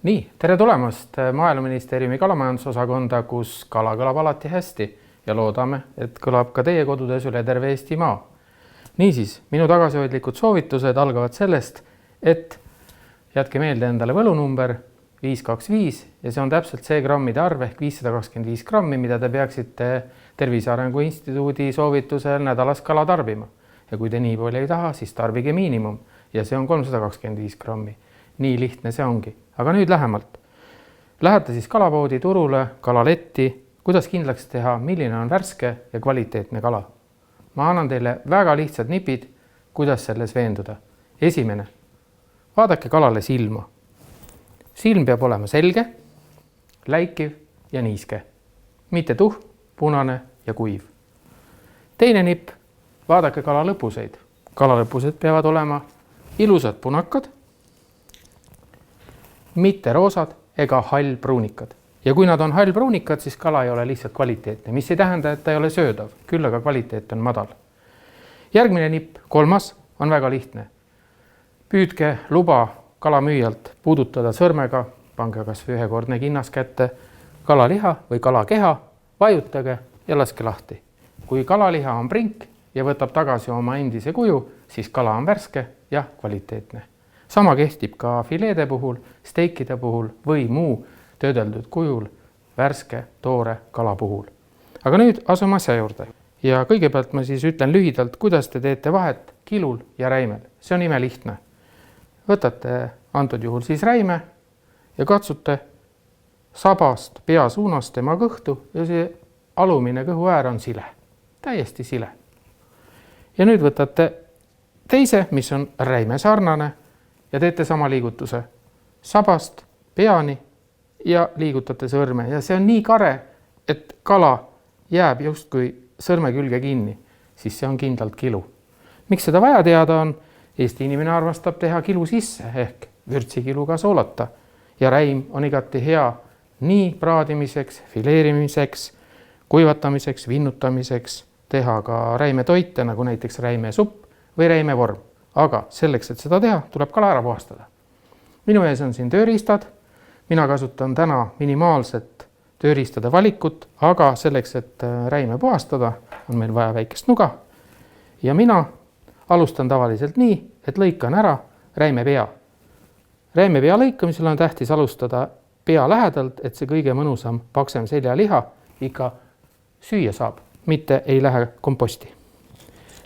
Nii, tere tulemast Maaeluministeeriumi kalamajandusosakonda, kus kala kõlab alati hästi ja loodame, et kõlab ka teie kodudes üle terve Eestimaa. Niisiis, minu tagasihoidlikud soovitused algavad sellest, et jätke meelde endale võlunumber 525 ja see on täpselt see grammide arv ehk 525 grammi, mida te peaksite Tervise Arengu Instituudi soovitusel nädalas kala tarbima. Ja kui te nii palju ei taha, siis tarbige miinimum ja see on 325 grammi. Nii lihtne see ongi. Aga nüüd lähemalt. Lähete siis kalapoodi, turule, kalaletti, kuidas kindlaks teha, milline on värske ja kvaliteetne kala. Ma annan teile väga lihtsad nipid, kuidas selles veenduda. Esimene, vaadake kalale silma. Silm peab olema selge, läikiv ja niiske. Mitte tuhm, punane ja kuiv. Teine nipp, vaadake kala lõpuseid. Kalalõpused peavad olema ilusad punakad, mitte roosad ega hallpruunikad. Ja kui nad on hallpruunikad, siis kala ei ole lihtsalt kvaliteetne, mis ei tähenda, et ta ei ole söödav, küll aga kvaliteet on madal. Järgmine nipp, kolmas, on väga lihtne. Püüdke luba kalamüüjalt puudutada sõrmega, pange kas või ühekordne kinnas kätte, kalaliha või kalakeha, vajutage ja laske lahti. Kui kalaliha on prink ja võtab tagasi oma endise kuju, siis kala on värske ja kvaliteetne. Sama kehtib ka fileede puhul, steikide puhul või muu töödeldud kujul värske, toore kala puhul. Aga nüüd asume asja juurde. Ja kõigepealt ma siis ütlen lühidalt, kuidas te teete vahet kilul ja räimel. See on imelihtne. Võtate antud juhul siis räime ja katsute sabast pea suunas tema kõhtu ja see alumine kõhuäär on sile. Täiesti sile. Ja nüüd võtate teise, mis on räime sarnane, ja teete sama liigutuse sabast peani ja liigutate sõrme. Ja see on nii kare, et kala jääb justkui sõrme külge kinni, siis see on kindlalt kilu. Miks seda vaja teada on? Eesti inimene armastab teha kilu sisse ehk vürtsikiluga soolata. Ja räim on igati hea nii praadimiseks, fileerimiseks, kuivatamiseks, vinnutamiseks, teha ka räimetoite, nagu näiteks räimesupp või räimevorm. Aga selleks, et seda teha, tuleb kala ära puhastada. Minu ees on siin tööriistad. Mina kasutan täna minimaalset tööriistade valikut, aga selleks, et räime puhastada, on meil vaja väikest nuga. Ja mina alustan tavaliselt nii, et lõikan ära räime pea. Räime pea lõikamisel on tähtis alustada pea lähedalt, et see kõige mõnusam paksem seljaliha ikka süüa saab, mitte ei lähe komposti.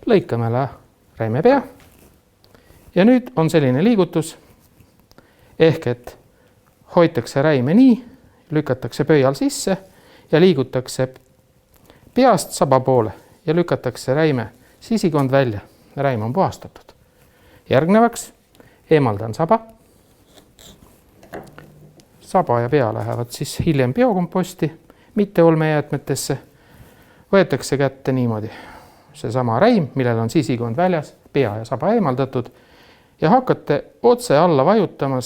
Lõikame räime pea. Ja nüüd on selline liigutus, ehk et hoitakse räime nii, lükatakse pöial sisse ja liigutakse peast saba poole ja lükatakse räime sisikond välja. Räim on puhastatud. Järgnevaks eemaldan saba. Saba ja pea lähevad siis hiljem biokomposti, mitte olmejäätmetesse. Võetakse kätte niimoodi seesama räim, millel on sisikond väljas, pea ja saba eemaldatud. Ja hakkate otse alla vajutama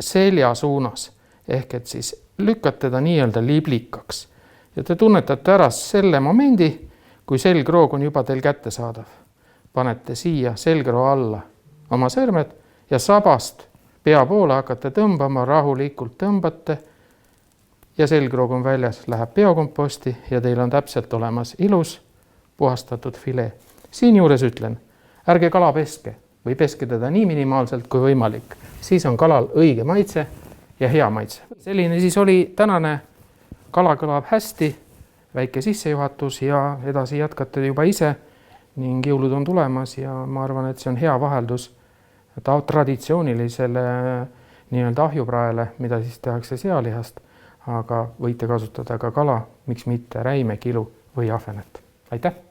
selja suunas, ehk et siis lükkate ta nii-öelda liblikaks. Ja te tunnetate ära selle momendi, kui selgroog on juba teil kätte saadav. Panete siia selgroo alla oma sõrmed ja sabast pea poole hakkate tõmbama, rahulikult tõmbate ja selgroog on väljas, läheb biokomposti ja teil on täpselt olemas ilus puhastatud filee. Siin juures ütlen, ärge kala peske või peske teda nii minimaalselt kui võimalik. Siis on kalal õige maitse ja hea maitse. Selline siis oli tänane kala kõlab hästi, väike sissejuhatus ja edasi jätkate juba ise ning jõulud on tulemas ja ma arvan, et see on hea vaheldus traditsioonilisele nii-öelda ahjupraele, mida siis tehakse sealihast, aga võite kasutada ka kala, miks mitte räime, kilu või ahvenet. Aitäh!